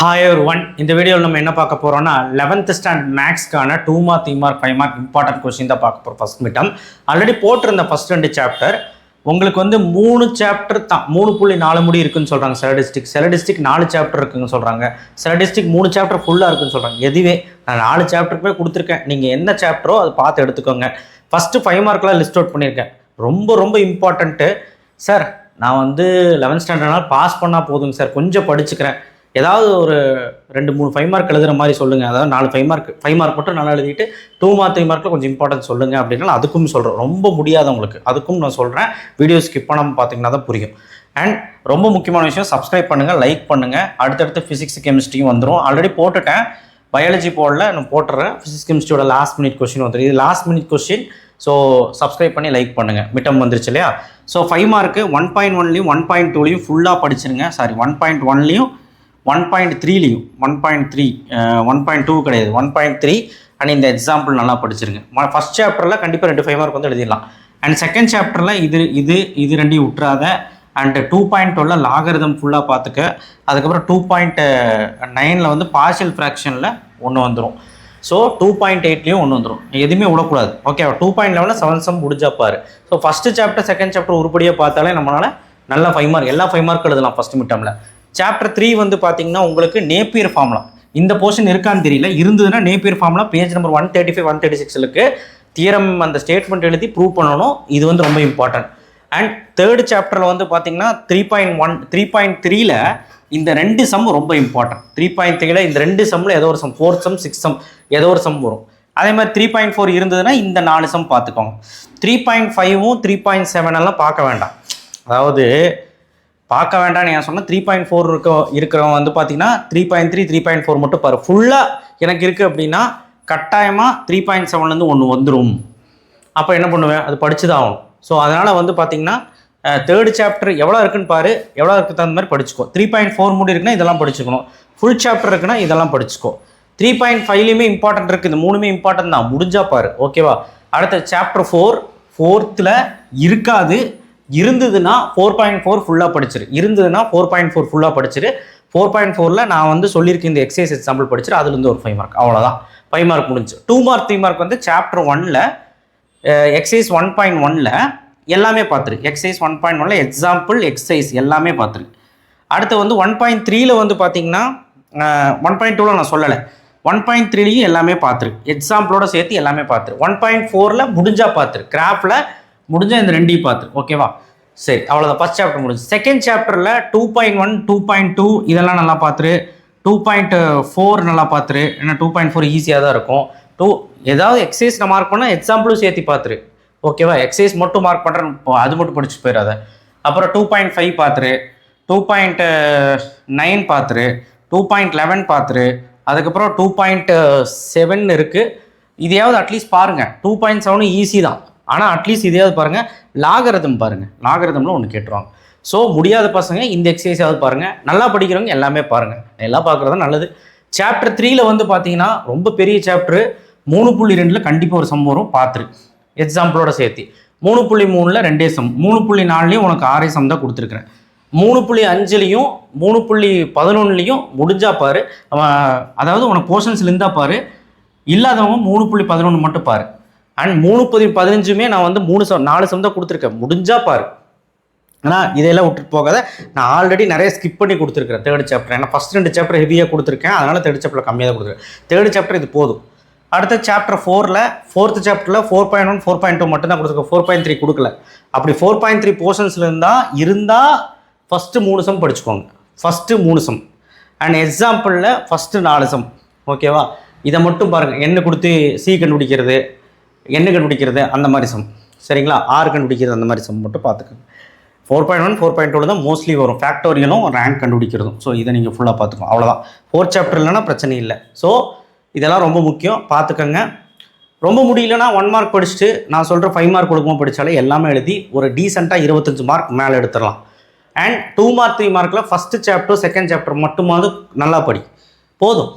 Hi everyone. இந்த வீடியோவில் நம்ம என்ன பார்க்க போகிறோம்னா 11th ஸ்டாண்டர்ட் மேக்ஸ்க்கான 2 mark 3 mark 5 mark important question தான் பார்க்க போகிறோம். ஃபஸ்ட் மிட்டம் ஆல்ரெடி போட்டிருந்த ஃபஸ்ட் 2 சாப்டர் உங்களுக்கு வந்து 3 சாப்டர் தான் 3.4 முடி இருக்குன்னு சொல்கிறாங்க. சில டிஸ்ட்ரிக் 4 சாப்டர் இருக்குன்னு சொல்கிறாங்க. சில டிஸ்ட்ரிக் 3 சாப்டர் ஃபுல்லாக இருக்குன்னு சொல்கிறாங்க. எதுவே நான் 4 சாப்டருக்குமே கொடுத்துருக்கேன். நீங்கள் என்ன சாப்டரோ அதை பார்த்து எடுத்துக்கோங்க. ஃபஸ்ட்டு 5 மார்க்லாம் லிஸ்ட் அவுட் பண்ணியிருக்கேன். ரொம்ப இம்பார்ட்டண்ட்டு சார். நான் வந்து 11th ஸ்டாண்டர்ட்னால பாஸ் பண்ணால் போதுங்க சார், கொஞ்சம் படிச்சுக்கிறேன், ஏதாவது ஒரு 2-3 5 மார்க் எழுதுகிற மாதிரி சொல்லுங்கள். அதாவது 4 5 மார்க் மட்டும் நல்லா எழுதிட்டு 2 மார்க் 3 மார்க்கில் கொஞ்சம் இம்பார்ட்டன்ஸ் சொல்லுங்கள் அப்படின்னாலும் அதுக்கும் சொல்கிறேன். ரொம்ப முடியாதவங்களுக்கு அதுக்கும் நான் சொல்கிறேன். வீடியோ ஸ்கிப் பண்ணாமல் பார்த்தீங்கன்னா தான் புரியும். அண்ட் ரொம்ப முக்கியமான விஷயம், சப்ஸ்கிரைப் பண்ணுங்கள், லைக் பண்ணுங்கள். அடுத்தடுத்து ஃபிசிக்ஸ் கெமிஸ்ட்ரியும் வந்துடும். ஆல்ரெடி போட்டுட்டேன், பயாலஜி போடல, நான் போட்டுறேன். ஃபிசிக்ஸ் கெமிஸ்ட்ரியோட லாஸ்ட் மினிட் கொஸ்டின் வந்துடும். இது last minute question. So subscribe பண்ணி லைக் பண்ணுங்கள். மிட்டம் வந்துருச்சு இல்லையா? ஸோ 5 மார்க்கு 1.1லையும் 1.2லையும் ஃபுல்லாக படிச்சிருங்க. சாரி, 1.1லையும் 1.3லையும் 1.3 1.2 கிடையாது 1.3 அண்ட் இந்த எக்ஸாம்பிள் நல்லா படிச்சிருங்க. ஃபஸ்ட் சாப்டரில் கண்டிப்பாக 2 5 மார்க் வந்து எழுதிடலாம். அண்ட் செகண்ட் சாப்டரில் இது ரெண்டையும் விட்டுறாத. அண்ட் 2.12 லாகரிதம் ஃபுல்லாக பார்த்துக்க. அதுக்கப்புறம் 2.9 வந்து பார்ஷியல் ஃப்ராக்ஷனில் ஒன்று வந்துடும். ஸோ 2.8லையும் ஒன்று வந்துடும். எதுவுமே விடக்கூடாது. ஓகே, 2.11 7 சம் முடிஞ்சா பாரு. So first chapter second chapter உருப்படியாக பார்த்தாலே நம்மளால் நல்லா 5 மார்க் எல்லா 5 மார்க் எழுதலாம் ஃபஸ்ட் மிட்டமில். சாப்டர் 3 வந்து பார்த்தீங்கன்னா உங்களுக்கு நேப்பியர் ஃபார்முலா. இந்த போர்ஷன் இருக்கான்னு தெரியல, இருந்ததுன்னா நேப்பியர் ஃபார்முலா பேஜ் நம்பர் 135 136க்கு தியரம் அந்த ஸ்டேட்மெண்ட் எழுதி ப்ரூவ் பண்ணணும். இது வந்து ரொம்ப இம்பார்ட்டன்ட். அண்ட் தேர்ட் சாப்டரில் வந்து பார்த்தீங்கன்னா 3.1 3.3ல் இந்த 2 சம் ரொம்ப இம்பார்ட்டன்ட். 3.3ல் இந்த 2 சம்மில் ஏதோ ஒரு சம் 4 சம் 6 சம் ஏதோ ஒரு சம் வரும். அதே மாதிரி 3.4 இருந்ததுன்னா இந்த 4 சம் பார்த்துக்கோங்க. 3.5ம் 3.7 எல்லாம் பார்க்க வேண்டாம். அதாவது பார்க்க வேண்டாம்னு ஏன் சொன்னால் 3.4 இருக்கிறவங்க வந்து பார்த்தீங்கன்னா 3.3 3.4 மட்டும் பாரு. ஃபுல்லாக எனக்கு இருக்குது அப்படின்னா கட்டாயமாக 3.7லேருந்து ஒன்று வந்துடும். அப்போ என்ன பண்ணுவேன், அது படிச்சு தான் ஆகும். ஸோ அதனால் வந்து பார்த்தீங்கன்னா தேர்ட் சாப்டர் எவ்வளோ இருக்குன்னு பாரு, எவ்வளோ இருக்குது தகுந்த மாதிரி படிச்சுக்கோ. 3.4 முடி இருக்குன்னா இதெல்லாம் படிச்சுக்கணும். ஃபுல் சாப்டர் இருக்குன்னா இதெல்லாம் படிச்சுக்கோ. 3.5லையுமே இம்பார்ட்டன்ட் இருக்குது. இந்த 3மே இம்பார்ட்டன்ட் தான், முடிஞ்சா பாரு. ஓகேவா? அடுத்த சாப்டர் 4th இருக்காது. இருந்ததுன்னா 4.4 ஃபுல்லாக படிச்சிரு. 4.4 ஃபுல்லாக படிச்சிரு. 4.4ல் நான் வந்து சொல்லியிருக்கேன் இந்த எக்ஸசைஸ் எக்ஸாம்பிள் படிச்சிரு. அதுலேருந்து ஒரு 5 மார்க், அவ்வளோதான். 5 மார்க் முடிஞ்சு. 2 மார்க் 3 மார்க் வந்து சாப்டர் 1ல் எக்ஸசைஸ் 1.1ல் எல்லாமே பார்த்துரு. எக்ஸசைஸ் 1.1ல் எக்ஸாம்பிள் எக்ஸசைஸ் எல்லாமே பார்த்துரு. அடுத்து வந்து 1.3ல் வந்து பார்த்தீங்கன்னா 1.2ல் நான் சொல்லலை, 1.3லையும் எல்லாமே பார்த்துரு. எக்ஸாம்பிளோட சேர்த்து எல்லாமே பார்த்துரு. 1.4ல் முடிஞ்சா பார்த்துரு. கிராஃபில் முடிஞ்ச இந்த 2ஐயும் பார்த்துரு. ஓகேவா? சரி, அவ்வளோதான். ஃபஸ்ட் சாப்டர் முடிஞ்சு. செகண்ட் சாப்டரில் 2.1 2.2 இதெல்லாம் நல்லா பார்த்துரு. 2.4 நல்லா பார்த்துரு. ஏன்னா 2.4 ஈஸியாக தான் இருக்கும். ஏதாவது எக்ஸசைஸ் நான் மார்க் பண்ணால் எக்ஸாம்பிளும் சேர்த்து பார்த்துரு. ஓகேவா? எக்ஸசைஸ் மட்டும் மார்க் பண்ணுறேன், அது மட்டும் படிச்சு போயிடாத. அப்புறம் 2.5 பார்த்துரு, 2.9 பார்த்துரு, 2.11 பார்த்துரு. அதுக்கப்புறம் 2.7 இருக்குது. இதையாவது அட்லீஸ்ட் பாருங்கள். 2.7 ஈஸி தான், ஆனால் அட்லீஸ்ட் இதையாவது பாருங்கள். லாகரிதம் பாருங்கள். லாகரிதம்ல ஒன்று கேட்டுருவாங்க. ஸோ முடியாத பசங்க இந்த எக்ஸசைஸாவது பாருங்கள். நல்லா படிக்கிறவங்க எல்லாமே பாருங்கள். எல்லாம் பார்க்குறது தான் நல்லது. சாப்டர் 3ல் வந்து பார்த்தீங்கன்னா ரொம்ப பெரிய சாப்டரு. 3.2ல் கண்டிப்பாக ஒரு சம் வரும், பார்த்துரு. எக்ஸாம்பிளோட சேர்த்து 3.3ல் 2 சம், 3.4லையும் உனக்கு 6 சம் தான் கொடுத்துருக்குறேன். 3.5லையும் 3.11லையும் முடிஞ்சா பாரு. அதாவது உனக்கு போர்ஷன்ஸில் இருந்தால் பாரு, இல்லாதவங்க 3.11 மட்டும் பாரு. அண்ட் 3.15மே நான் வந்து 4 சம் தான் கொடுத்துருக்கேன். முடிஞ்சா பாரு. ஆனால் இதெல்லாம் விட்டுட்டு போகாத. நான் ஆல்ரெடி நிறைய ஸ்கிப் பண்ணி கொடுத்துருக்கேன் தேர்ட் சாப்டர். ஏன்னா ஃபஸ்ட் 2 சாப்டர் ஹெவியாக கொடுத்துருக்கேன், அதனால் தேர்ட் சாப்டர் கம்மியாக தான் கொடுத்துருக்கேன். தேர்ட் சாப்டர் இது போதும். அடுத்த சாப்டர் 4ல் 4th சாப்டரில் 4.1 4.2 மட்டும் தான் கொடுத்துருக்கேன். 4.3 கொடுக்கல. அப்படி 4.3 போர்ஷன்ஸில் இருந்தால் ஃபஸ்ட்டு 3 சம் படிச்சுக்கோங்க. ஃபஸ்ட்டு 3 சம் அண்ட் எக்ஸாம்பிளில் ஃபஸ்ட்டு 4 சம். ஓகேவா? இதை மட்டும் பாருங்கள். என்ன கொடுத்து சி கண்டுபிடிக்கிறது, என்ன கண்டுபிடிக்கிறது, அந்த மாதிரி சம். சரிங்களா? ஆர் கண்டுபிடிக்கிறது, அந்த மாதிரி சம் மட்டும் பார்த்துக்கோங்க. 4.1 4.2 தான் மோஸ்ட்லி வரும். ஃபேக்டோரியலும் ரேங்க் கண்டுபிடிக்கிறதும். ஸோ இதை நீங்கள் ஃபுல்லாக பார்த்துக்கோங்க. அவ்வளோதான். 4th சாப்டர் இல்லைன்னா பிரச்சனை இல்லை. ஸோ இதெல்லாம் ரொம்ப முக்கியம், பார்த்துக்கோங்க. ரொம்ப முடியலன்னா 1 மார்க் படிச்சுட்டு நான் சொல்கிற 5 மார்க் கொடுக்கும்போது படித்தாலே எல்லாமே எழுதி ஒரு டீசெண்டாக 25 மார்க் மேலே எடுத்துடலாம். அண்ட் 2 மார்க் 3 மார்க்கில் ஃபஸ்ட்டு சாப்டர் செகண்ட் சாப்டர் மட்டுமாவது நல்லா படி, போதும்.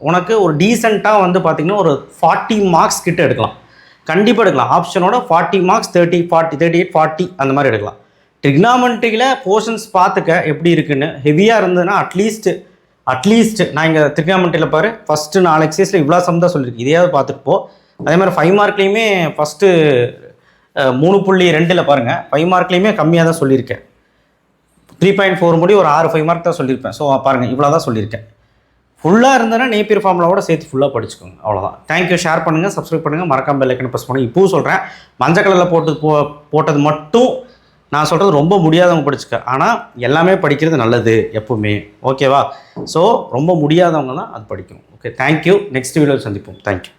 உனக்கு ஒரு டீசெண்டாக வந்து பார்த்திங்கன்னா ஒரு 40 மார்க்ஸ் கிட்ட எடுக்கலாம். கண்டிப்பாக எடுக்கலாம். ஆப்ஷனோட 40 மார்க்ஸ் 30 40 38 40 அந்த மாதிரி எடுக்கலாம். ட்ரிக்னாமெண்ட்ரியில் போர்ஷன்ஸ் பார்த்துக்க எப்படி இருக்குன்னு. ஹெவியாக இருந்ததுன்னா அட்லீஸ்ட் அட்லீஸ்ட் நான் இங்கே ட்ரிகனாமெட்ரியில் பாரு ஃபஸ்ட்டு 4 எக்ஸசைஸில் இவ்வளோ சம் தான் சொல்லியிருக்கேன், இதையாவது பார்த்துட்டு போ. அதே மாதிரி 5 மார்க்லேயுமே ஃபஸ்ட்டு 3.2 பாருங்கள், 5 மார்க்லேயுமே கம்மியாக தான் சொல்லியிருக்கேன். 3.4 முடி ஒரு 6 5 மார்க் தான் சொல்லியிருப்பேன். ஸோ பாருங்கள் இவ்வளோ தான் சொல்லியிருக்கேன். ஃபுல்லாக இருந்தேன்னா நேப்பியர் ஃபார்முலாவோட சேர்த்து ஃபுல்லாக படிச்சுக்கோங்க, அவ்வளோதான். தேங்க்யூ. ஷேர் பண்ணுங்கள், சப்ஸ்கிரைப் பண்ணுங்கள், மறக்காம பெல் ஐக்கனை ப்ரெஸ் பண்ணுங்கள். இப்போவும் சொல்கிறேன், மஞ்சள் கலரில் போட்டது மட்டும் நான் சொல்கிறது ரொம்ப முடியாதவங்க படிச்சுக்க, ஆனால் எல்லாமே படிக்கிறது நல்லது எப்பவுமே, ஓகேவா? ஸோ ரொம்ப முடியாதவங்க தான் அது படிக்கணும். Okay, thank you. நெக்ஸ்ட் வீடியோவில் சந்திப்போம். தேங்க்யூ.